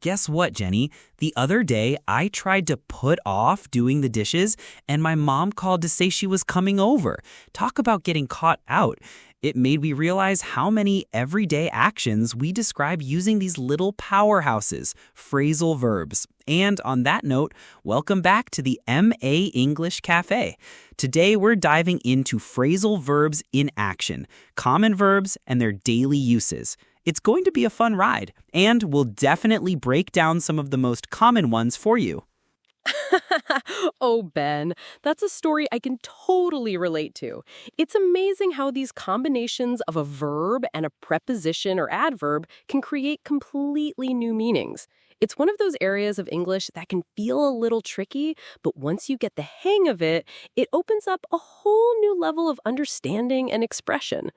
Guess what, Jenny? The other day, I tried to put off doing the dishes, and my mom called to say she was coming over. Talk about getting caught out. It made me realize how many everyday actions we describe using these little powerhouses, phrasal verbs. And on that note, welcome back to the MA English Cafe. Today, we're diving into phrasal verbs in action, common verbs, and their daily uses. It's going to be a fun ride, and we'll definitely break down some of the most common ones for you. Oh, Ben, that's a story I can totally relate to. It's amazing how these combinations of a verb and a preposition or adverb can create completely new meanings. It's one of those areas of English that can feel a little tricky, but once you get the hang of it, it opens up a whole new level of understanding and expression.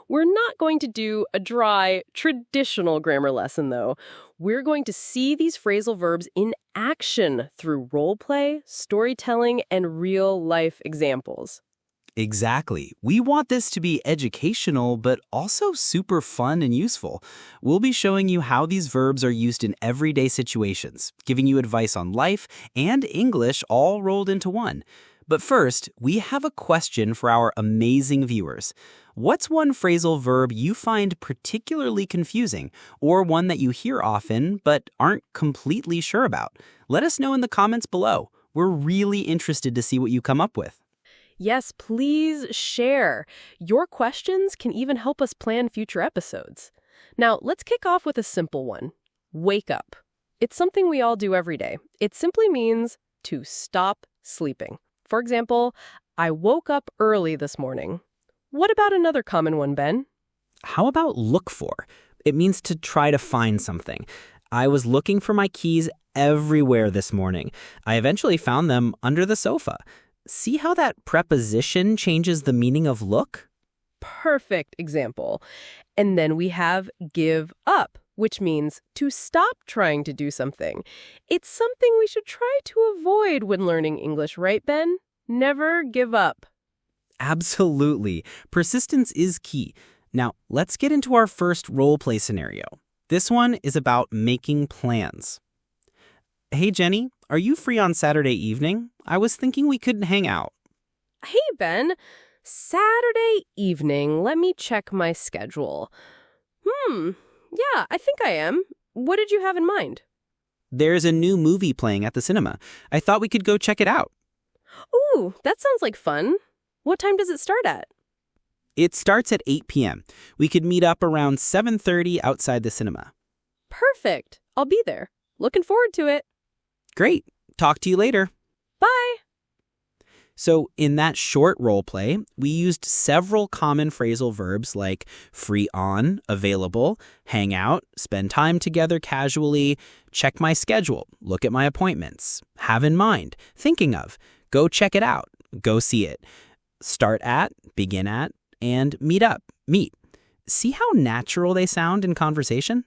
We're not going to do a dry, traditional grammar lesson, though. We're going to see these phrasal verbs in action through role play, storytelling, and real-life examples. Exactly. We want this to be educational, but also super fun and useful. We'll be showing you how these verbs are used in everyday situations, giving you advice on life and English all rolled into one. But first, we have a question for our amazing viewers. What's one phrasal verb you find particularly confusing, or one that you hear often but aren't completely sure about? Let us know in the comments below. We're really interested to see what you come up with. Yes, please share. Your questions can even help us plan future episodes. Now, let's kick off with a simple one. Wake up. It's something we all do every day. It simply means to stop sleeping. For example, I woke up early this morning. What about another common one, Ben? How about look for? It means to try to find something. I was looking for my keys everywhere this morning. I eventually found them under the sofa. See how that preposition changes the meaning of look? Perfect example. And then we have give up, which means to stop trying to do something. It's something we should try to avoid when learning English, right, Ben? Never give up. Absolutely. Persistence is key. Now, let's get into our first role play scenario. This one is about making plans. Hey, Jenny, are you free on Saturday evening? I was thinking we could hang out. Hey, Ben. Saturday evening. Let me check my schedule. Yeah, I think I am. What did you have in mind? There's a new movie playing at the cinema. I thought we could go check it out. Ooh, that sounds like fun. What time does it start at? It starts at 8 p.m. We could meet up around 7:30 outside the cinema. Perfect. I'll be there. Looking forward to it. Great. Talk to you later. Bye. So in that short role play, we used several common phrasal verbs like free on, available, hang out, spend time together casually, check my schedule, look at my appointments, have in mind, thinking of, go check it out, go see it, start at, begin at, and meet up, meet. See how natural they sound in conversation?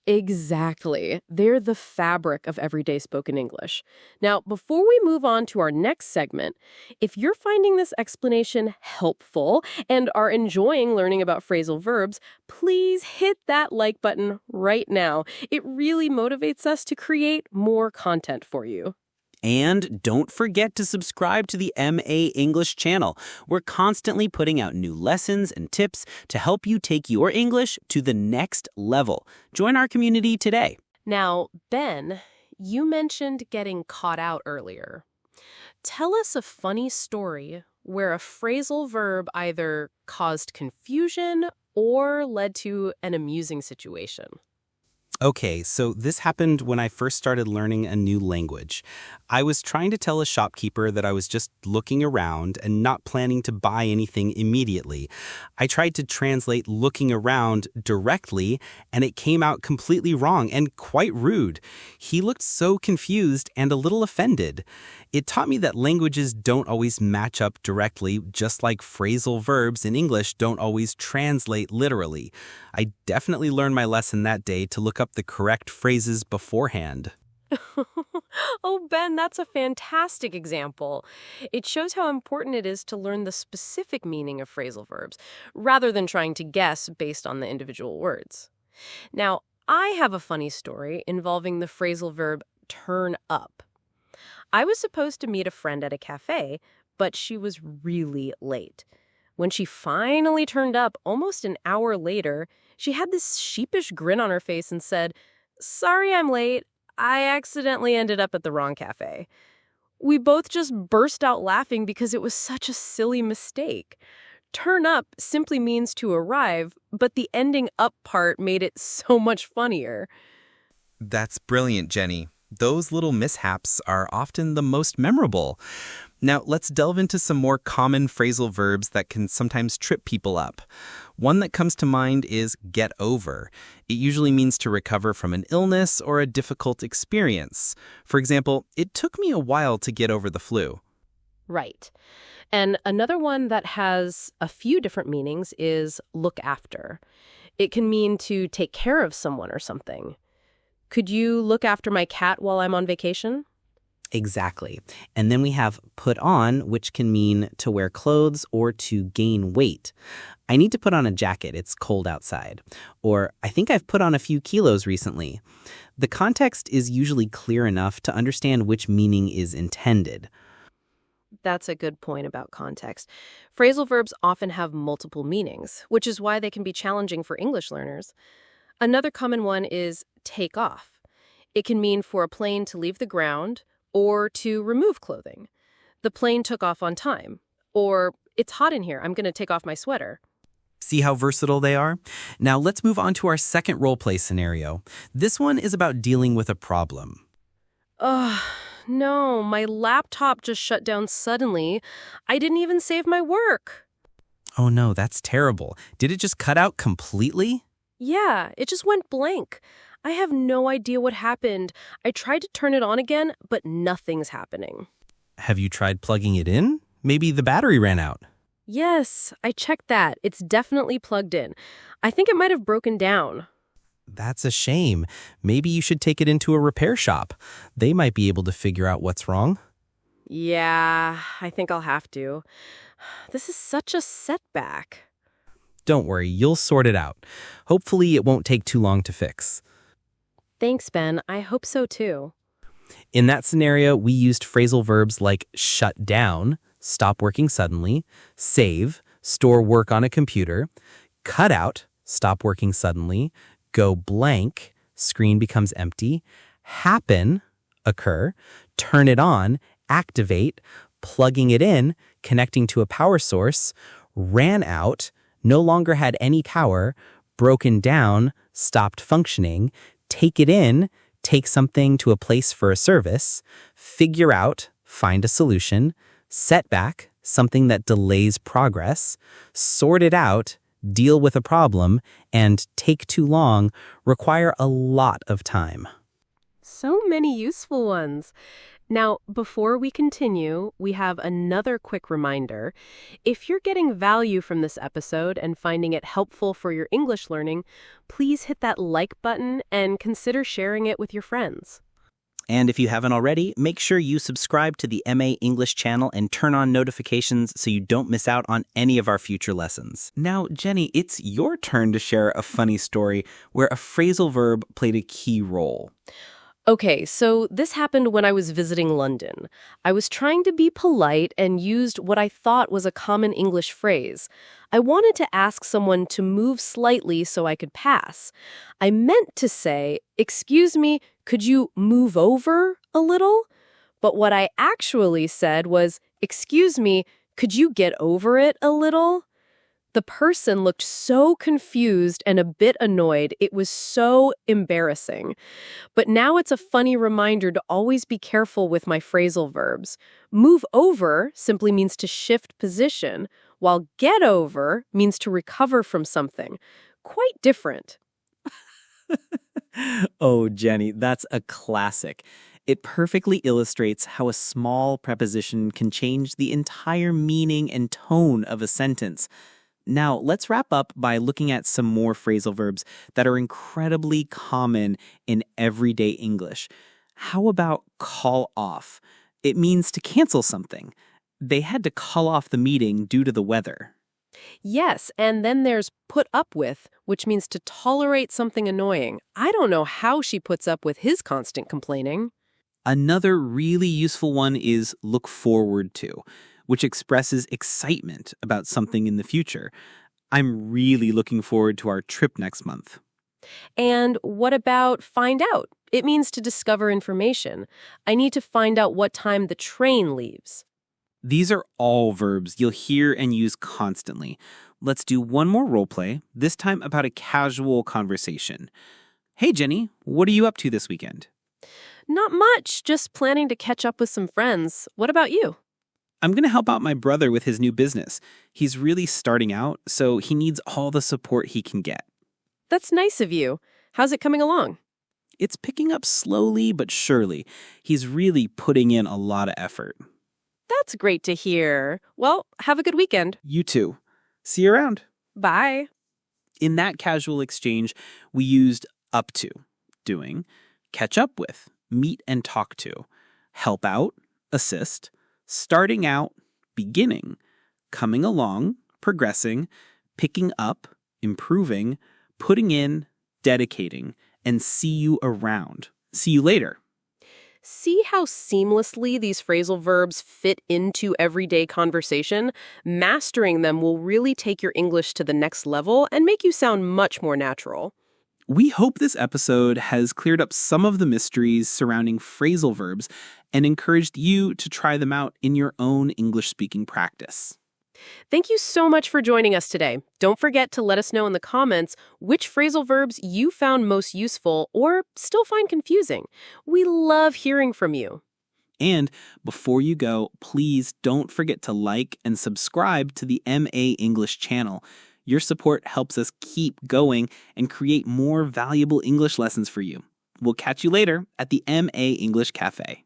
Exactly. They're the fabric of everyday spoken English. Now, before we move on to our next segment, if you're finding this explanation helpful and are enjoying learning about phrasal verbs, please hit that like button right now. It really motivates us to create more content for you. And don't forget to subscribe to the MA English channel. We're constantly putting out new lessons and tips to help you take your English to the next level. Join our community today. Now, Ben, you mentioned getting caught out earlier. Tell us a funny story where a phrasal verb either caused confusion or led to an amusing situation. Okay, so this happened when I first started learning a new language. I was trying to tell a shopkeeper that I was just looking around and not planning to buy anything immediately. I tried to translate looking around directly, and it came out completely wrong and quite rude. He looked so confused and a little offended. It taught me that languages don't always match up directly, just like phrasal verbs in English don't always translate literally. I definitely learned my lesson that day to look up the correct phrases beforehand. Oh, Ben, that's a fantastic example. It shows how important it is to learn the specific meaning of phrasal verbs, rather than trying to guess based on the individual words. Now, I have a funny story involving the phrasal verb turn up. I was supposed to meet a friend at a cafe, but she was really late. When she finally turned up almost an hour later, she had this sheepish grin on her face and said, "Sorry I'm late. I accidentally ended up at the wrong cafe." We both just burst out laughing because it was such a silly mistake. Turn up simply means to arrive, but the ending up part made it so much funnier. That's brilliant, Jenny. Those little mishaps are often the most memorable. Now, let's delve into some more common phrasal verbs that can sometimes trip people up. One that comes to mind is get over. It usually means to recover from an illness or a difficult experience. For example, it took me a while to get over the flu. Right. And another one that has a few different meanings is look after. It can mean to take care of someone or something. Could you look after my cat while I'm on vacation? Exactly. And then we have put on, which can mean to wear clothes or to gain weight. I need to put on a jacket, it's cold outside. Or I think I've put on a few kilos recently. The context is usually clear enough to understand which meaning is intended. That's a good point about context. Phrasal verbs often have multiple meanings, which is why they can be challenging for English learners. Another common one is take off. It can mean for a plane to leave the ground or to remove clothing. The plane took off on time. Or it's hot in here, I'm going to take off my sweater. See how versatile they are? Now let's move on to our second role play scenario. This one is about dealing with a problem. Ugh, no, my laptop just shut down suddenly. I didn't even save my work. Oh no, that's terrible. Did it just cut out completely? Yeah, it just went blank. I have no idea what happened. I tried to turn it on again, but nothing's happening. Have you tried plugging it in? Maybe the battery ran out. Yes, I checked that. It's definitely plugged in. I think it might have broken down. That's a shame. Maybe you should take it into a repair shop. They might be able to figure out what's wrong. Yeah, I think I'll have to. This is such a setback. Don't worry, you'll sort it out. Hopefully it won't take too long to fix. Thanks, Ben. I hope so too. In that scenario, we used phrasal verbs like shut down, stop working suddenly, save, store work on a computer, cut out, stop working suddenly, go blank, screen becomes empty, happen, occur, turn it on, activate, plugging it in, connecting to a power source, ran out, no longer had any power, broken down, stopped functioning, take it in, take something to a place for a service, figure out, find a solution, setback, something that delays progress, sort it out, deal with a problem, and take too long require a lot of time. So many useful ones. Now, before we continue, we have another quick reminder. If you're getting value from this episode and finding it helpful for your English learning, please hit that like button and consider sharing it with your friends. And if you haven't already, make sure you subscribe to the MA English channel and turn on notifications so you don't miss out on any of our future lessons. Now, Jenny, it's your turn to share a funny story where a phrasal verb played a key role. Okay, so this happened when I was visiting London. I was trying to be polite and used what I thought was a common English phrase. I wanted to ask someone to move slightly so I could pass. I meant to say, "Excuse me, could you move over a little?" But what I actually said was, "Excuse me, could you get over it a little?" The person looked so confused and a bit annoyed. It was so embarrassing. But now it's a funny reminder to always be careful with my phrasal verbs. Move over simply means to shift position, while get over means to recover from something. Quite different. Oh, Jenny, that's a classic. It perfectly illustrates how a small preposition can change the entire meaning and tone of a sentence. Now, let's wrap up by looking at some more phrasal verbs that are incredibly common in everyday English. How about call off? It means to cancel something. They had to call off the meeting due to the weather. Yes, and then there's put up with, which means to tolerate something annoying. I don't know how she puts up with his constant complaining. Another really useful one is look forward to, which expresses excitement about something in the future. I'm really looking forward to our trip next month. And what about find out? It means to discover information. I need to find out what time the train leaves. These are all verbs you'll hear and use constantly. Let's do one more role play, this time about a casual conversation. Hey, Jenny, what are you up to this weekend? Not much, just planning to catch up with some friends. What about you? I'm going to help out my brother with his new business. He's really starting out, so he needs all the support he can get. That's nice of you. How's it coming along? It's picking up slowly but surely. He's really putting in a lot of effort. That's great to hear. Well, have a good weekend. You too. See you around. Bye. In that casual exchange, we used up to, doing, catch up with, meet and talk to, help out, assist, starting out, beginning, coming along, progressing, picking up, improving, putting in, dedicating, and see you around. See you later. See how seamlessly these phrasal verbs fit into everyday conversation? Mastering them will really take your English to the next level and make you sound much more natural. We hope this episode has cleared up some of the mysteries surrounding phrasal verbs and encouraged you to try them out in your own English-speaking practice. Thank you so much for joining us today. Don't forget to let us know in the comments which phrasal verbs you found most useful or still find confusing. We love hearing from you. And before you go, please don't forget to like and subscribe to the MA English channel. Your support helps us keep going and create more valuable English lessons for you. We'll catch you later at the MA English Cafe.